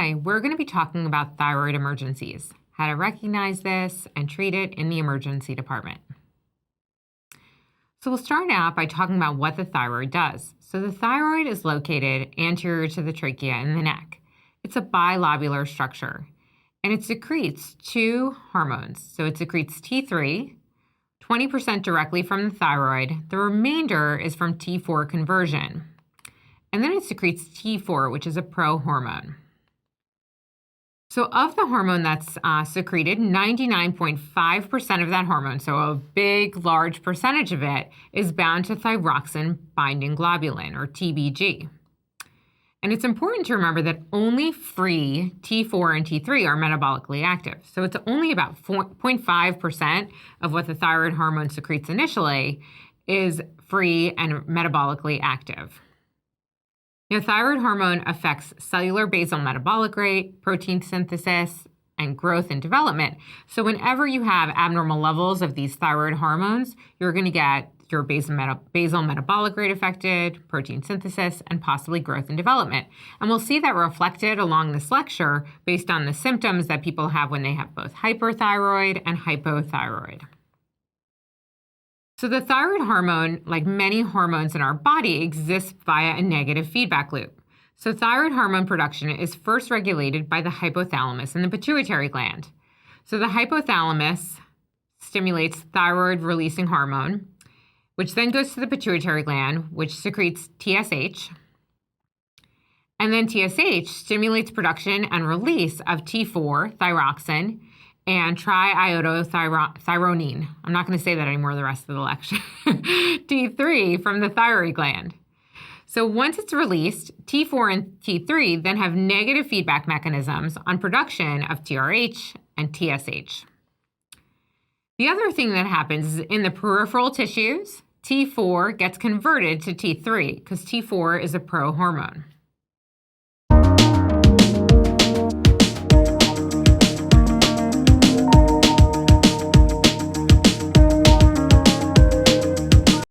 Hi, we're going to be talking about thyroid emergencies, how to recognize this and treat it in the emergency department. So we'll start out by talking about what the thyroid does. So the thyroid is located anterior to the trachea in the neck. It's a bilobular structure, and it secretes two hormones. So it secretes T3, 20% directly from the thyroid. The remainder is from T4 conversion. And then it secretes T4, which is a prohormone. So of the hormone that's secreted, 99.5% of that hormone, so a big, large percentage of it, is bound to thyroxine-binding globulin, or TBG. And it's important to remember that only free T4 and T3 are metabolically active. So it's only about 0.5% of what the thyroid hormone secretes initially is free and metabolically active. Now, thyroid hormone affects cellular basal metabolic rate, protein synthesis, and growth and development. So whenever you have abnormal levels of these thyroid hormones, you're going to get your basal metabolic rate affected, protein synthesis, and possibly growth and development. And we'll see that reflected along this lecture based on the symptoms that people have when they have both hyperthyroid and hypothyroid. So the thyroid hormone, like many hormones in our body, exists via a negative feedback loop. So thyroid hormone production is first regulated by the hypothalamus and the pituitary gland. So the hypothalamus stimulates thyroid-releasing hormone, which then goes to the pituitary gland, which secretes TSH. And then TSH stimulates production and release of T4, thyroxine, and triiodothyronine. I'm not going to say that anymore the rest of the lecture. T3 from the thyroid gland. So once it's released, T4 and T3 then have negative feedback mechanisms on production of TRH and TSH. The other thing that happens is in the peripheral tissues, T4 gets converted to T3 because T4 is a prohormone.